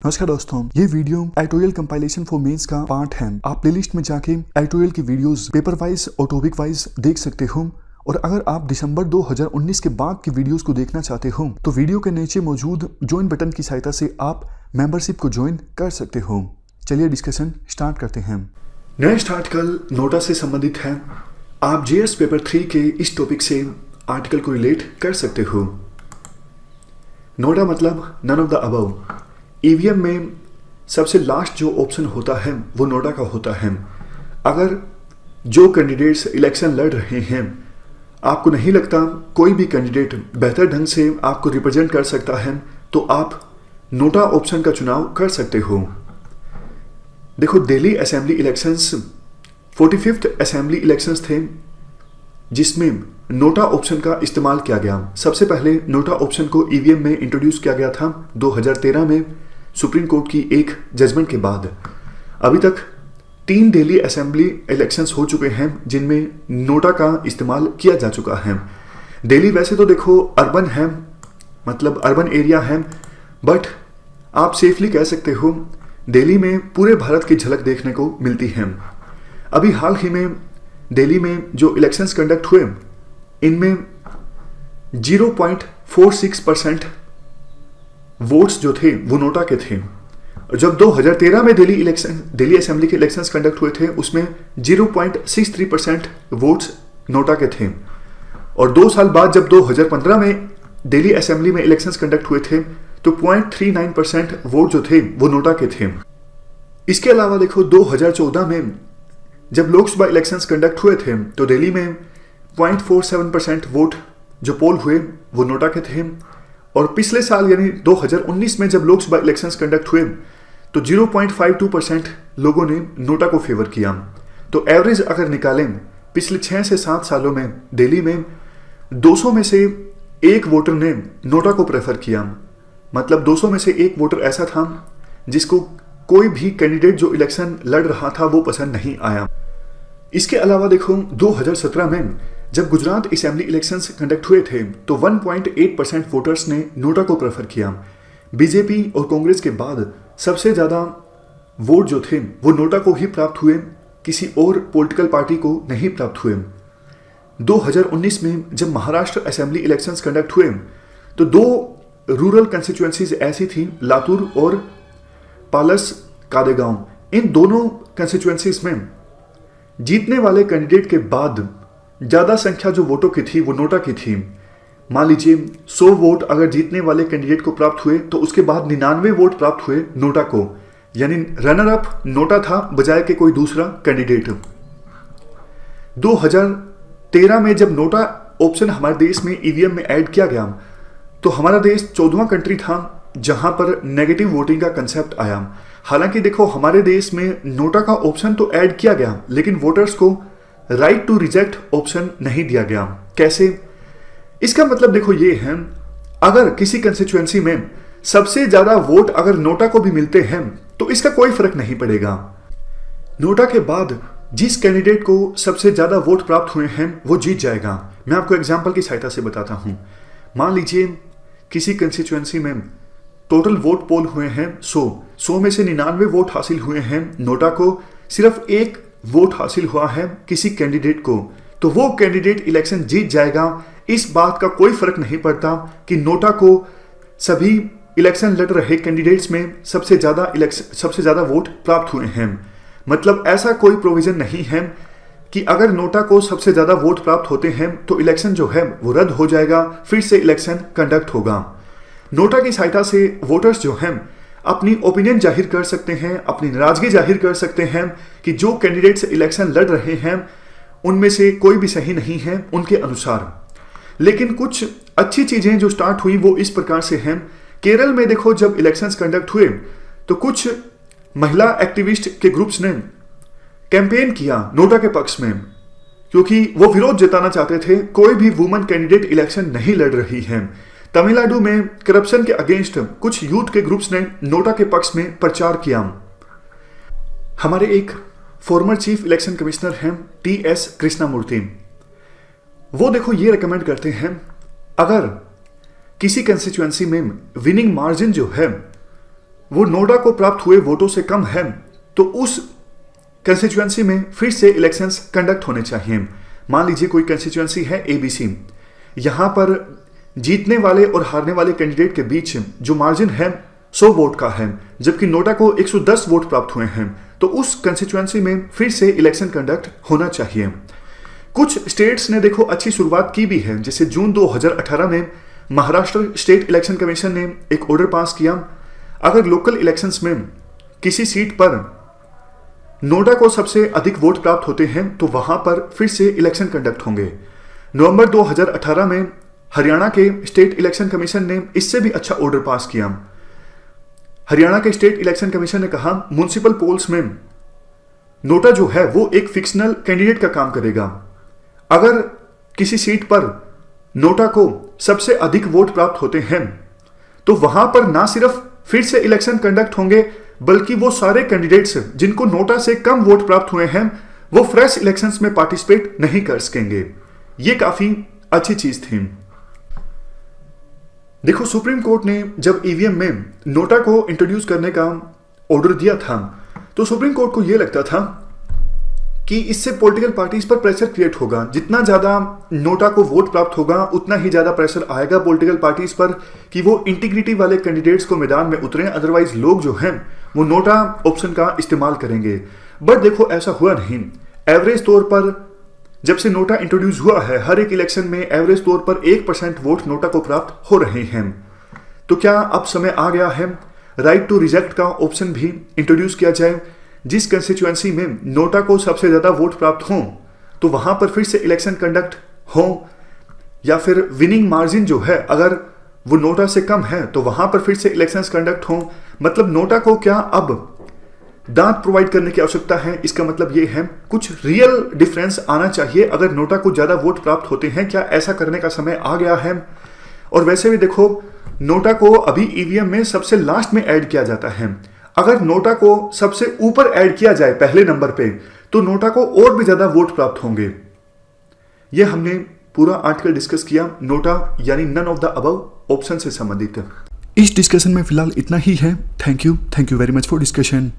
नमस्कार दोस्तों, ये video editorial compilation for mains का पार्ट है। आप प्लेलिस्ट में जाके एडिटोरियल की वीडियोस पेपर वाइज और टॉपिक वाइज देख सकते हो। और अगर आप दिसंबर 2019 के बाद की वीडियोस को देखना चाहते हो तो वीडियो के नीचे मौजूद ज्वाइन बटन की सहायता से आप मेंबरशिप को ज्वाइन कर सकते हो। चलिए डिस्कशन स्टार्ट करते हैं। नेक्स्ट आर्टिकल नोटा से संबंधित है। आप जेएस पेपर 3 के इस टॉपिक से आर्टिकल को रिलेट कर सकते हो। नोटा मतलब none of the above. EVM में सबसे लास्ट जो ऑप्शन होता है वो नोटा का होता है। अगर जो कैंडिडेट्स इलेक्शन लड़ रहे हैं, आपको नहीं लगता कोई भी कैंडिडेट बेहतर ढंग से आपको रिप्रेजेंट कर सकता है, तो आप नोटा ऑप्शन का चुनाव कर सकते हो। देखो, Delhi assembly elections 45th assembly elections थे जिसमें नोटा ऑप्शन का इस्तेमाल किया गया। सबसे पहले नोटा ऑप्शन को ईवीएम में इंट्रोड्यूस किया गया था 2013 में सुप्रीम कोर्ट की एक जजमेंट के बाद। अभी तक 3 दिल्ली असेंबली इलेक्शंस हो चुके हैं जिनमें नोटा का इस्तेमाल किया जा चुका है। दिल्ली वैसे तो देखो अर्बन है, मतलब अर्बन एरिया है, बट आप सेफली कह सकते हो दिल्ली में पूरे भारत की झलक देखने को मिलती है। अभी हाल ही में दिल्ली में जो इलेक्शंस कंडक्ट हुए, इनमें 0.46% वोट्स जो थे वो नोटा के थे। जब 2013 में दिल्ली असेंबली के इलेक्शंस कंडक्ट हुए थे उसमें 0.63% वोट्स नोटा के थे। और 2 साल बाद जब 2015 में दिल्ली असेंबली में इलेक्शंस कंडक्ट हुए थे तो 0.39% वोट जो थे वो नोटा के थे। इसके अलावा देखो 2014 में जब लोकसभा इलेक्शंस कंडक्ट हुए थे तो दिल्ली में 0.47% वोट जो पोल हुए वो नोटा के थे। और पिछले साल यानी 2019 में जब लोकसभा इलेक्शंस कंडक्ट हुए तो 0.52% लोगों ने नोटा को फेवर किया। तो एवरेज अगर निकालें पिछले 6 से 7 सालों में दिल्ली में 200 में से 1 वोटर ने नोटा को प्रेफर किया। मतलब 200 में से 1 वोटर ऐसा था जिसको कोई भी कैंडिडेट जो इलेक्शन लड़ रहा था वो पसंद नहीं आया। इसके अलावा देखो 2017 में जब गुजरात असेंबली इलेक्शंस कंडक्ट हुए थे तो 1.8% वोटर्स ने नोटा को प्रेफर किया। बीजेपी और कांग्रेस के बाद सबसे ज़्यादा वोट जो थे वो नोटा को ही प्राप्त हुए, किसी और पॉलिटिकल पार्टी को नहीं प्राप्त हुए। 2019 में जब महाराष्ट्र असेंबली इलेक्शंस कंडक्ट हुए तो 2 रूरल कंस्टिट्यूएंसीज ऐसी थी, लातूर और पालस कादेगांव। इन दोनों कंस्टिट्यूएंसीज में जीतने वाले कैंडिडेट के बाद ज़्यादा संख्या जो वोटों की थी वो नोटा की थी। मान लीजिए 100 वोट अगर जीतने वाले कैंडिडेट को प्राप्त हुए तो उसके बाद 99 वोट प्राप्त हुए नोटा को, यानी रनर अप नोटा था बजाय के कोई दूसरा कैंडिडेट। 2013 में जब नोटा ऑप्शन हमारे देश में ईवीएम में ऐड किया गया तो हमारा देश 14वां कंट्री था जहां पर नेगेटिव वोटिंग का कंसेप्ट आया। हालांकि देखो हमारे देश में नोटा का ऑप्शन तो ऐड किया गया लेकिन वोटर्स को राइट टू रिजेक्ट ऑप्शन नहीं दिया गया। कैसे? इसका मतलब देखो ये है, अगर किसी कंस्टिट्यूएंसी में सबसे ज्यादा वोट अगर नोटा को भी मिलते हैं तो इसका कोई फर्क नहीं पड़ेगा। नोटा के बाद जिस कैंडिडेट को सबसे ज्यादा वोट प्राप्त हुए हैं वो जीत जाएगा। मैं आपको एग्जाम्पल की सहायता से बताता हूं। मान लीजिए किसी कंस्टिट्यूएंसी में टोटल वोट पोल हुए हैं 100 में से 99 वोट हासिल हुए हैं नोटा को, सिर्फ 1 वोट हासिल हुआ है किसी कैंडिडेट को, तो वो कैंडिडेट इलेक्शन जीत जाएगा। इस बात का कोई फर्क नहीं पड़ता कि नोटा को सभी इलेक्शन लड़ रहे कैंडिडेट्स में सबसे ज्यादा वोट प्राप्त हुए हैं। मतलब ऐसा कोई प्रोविजन नहीं है कि अगर नोटा को सबसे ज्यादा वोट प्राप्त होते हैं तो इलेक्शन जो है वो रद्द हो जाएगा, फिर से इलेक्शन कंडक्ट होगा। नोटा की सहायता से वोटर्स जो हैं अपनी ओपिनियन जाहिर कर सकते हैं, अपनी नाराजगी जाहिर कर सकते हैं कि जो कैंडिडेट्स इलेक्शन लड़ रहे हैं उनमें से कोई भी सही नहीं है उनके अनुसार। लेकिन कुछ अच्छी चीजें जो स्टार्ट हुई वो इस प्रकार से हैं। केरल में देखो जब इलेक्शंस कंडक्ट हुए तो कुछ महिला एक्टिविस्ट के ग्रुप्स ने कैंपेन किया नोटा के पक्ष में, क्योंकि वो विरोध जताना चाहते थे कोई भी वुमन कैंडिडेट इलेक्शन नहीं लड़ रही है। तमिलनाडु में करप्शन के अगेंस्ट कुछ यूथ के ग्रुप्स ने नोटा के पक्ष में प्रचार किया। हमारे एक फॉर्मर चीफ इलेक्शन कमिश्नर हैं TS कृष्णामूर्ति, वो देखो ये रिकमेंड करते हैं अगर किसी कंस्टिट्यूएंसी में विनिंग मार्जिन जो है वो नोटा को प्राप्त हुए वोटों से कम है तो उस कंस्टिट्यूएंसी में फिर से इलेक्शंस कंडक्ट होने चाहिए। मान लीजिए कोई कंस्टिट्यूएंसी है ABC, यहां पर जीतने वाले और हारने वाले कैंडिडेट के बीच जो मार्जिन है 100 वोट का है, जबकि नोटा को 110 वोट प्राप्त हुए हैं, तो उस कंस्टिट्यूएंसी में फिर से इलेक्शन कंडक्ट होना चाहिए। कुछ स्टेट्स ने देखो अच्छी शुरुआत की भी है, जैसे जून 2018 में महाराष्ट्र स्टेट इलेक्शन कमीशन ने एक ऑर्डर पास किया, अगर लोकल इलेक्शंस में किसी सीट पर नोटा को सबसे अधिक वोट प्राप्त होते हैं तो वहां पर फिर से इलेक्शन कंडक्ट होंगे। नवंबर 2018 में हरियाणा के स्टेट इलेक्शन कमीशन ने इससे भी अच्छा ऑर्डर पास किया। हरियाणा के स्टेट इलेक्शन कमीशन ने कहा म्युनिसिपल पोल्स में नोटा जो है वो एक फिक्शनल कैंडिडेट का काम करेगा। अगर किसी सीट पर नोटा को सबसे अधिक वोट प्राप्त होते हैं तो वहां पर ना सिर्फ फिर से इलेक्शन कंडक्ट होंगे, बल्कि वो सारे कैंडिडेट्स जिनको नोटा से कम वोट प्राप्त हुए हैं वो फ्रेश इलेक्शंस में पार्टिसिपेट नहीं कर सकेंगे। ये काफी अच्छी चीज थी। देखो, सुप्रीम कोर्ट ने जब ईवीएम में नोटा को इंट्रोड्यूस करने का ऑर्डर दिया था तो सुप्रीम कोर्ट को यह लगता था कि इससे पॉलिटिकल पार्टीज पर प्रेशर क्रिएट होगा। जितना ज्यादा नोटा को वोट प्राप्त होगा उतना ही ज्यादा प्रेशर आएगा पॉलिटिकल पार्टीज पर कि वो इंटीग्रिटी वाले कैंडिडेट्स को मैदान में उतरे, अदरवाइज लोग जो हैं वो नोटा ऑप्शन का इस्तेमाल करेंगे। बट देखो, ऐसा हुआ नहीं। एवरेज तौर पर जब से नोटा इंट्रोड्यूस हुआ है, हर एक इलेक्शन में एवरेज तौर पर 1% वोट नोटा को प्राप्त हो रहे हैं। तो क्या अब समय आ गया है राइट टू रिजेक्ट का ऑप्शन भी इंट्रोड्यूस किया जाए? जिस कंस्टिट्यूएंसी में नोटा को सबसे ज्यादा वोट प्राप्त हो तो वहां पर फिर से इलेक्शन कंडक्ट हो, या फिर विनिंग मार्जिन जो है अगर वो नोटा से कम है तो वहां पर फिर से इलेक्शंस कंडक्ट हो। मतलब नोटा को क्या अब दांत प्रोवाइड करने की आवश्यकता है? इसका मतलब ये है कुछ रियल डिफरेंस आना चाहिए अगर नोटा को ज्यादा वोट प्राप्त होते हैं। क्या ऐसा करने का समय आ गया है? और वैसे भी देखो, नोटा को अभी ईवीएम में सबसे लास्ट में ऐड किया जाता है। अगर नोटा को सबसे ऊपर ऐड किया जाए पहले नंबर पे तो नोटा को और भी ज्यादा वोट प्राप्त होंगे। यह हमने पूरा आर्टिकल डिस्कस किया नोटा यानी none of the above option से संबंधित। इस डिस्कशन में फिलहाल इतना ही है। Thank you very much for discussion.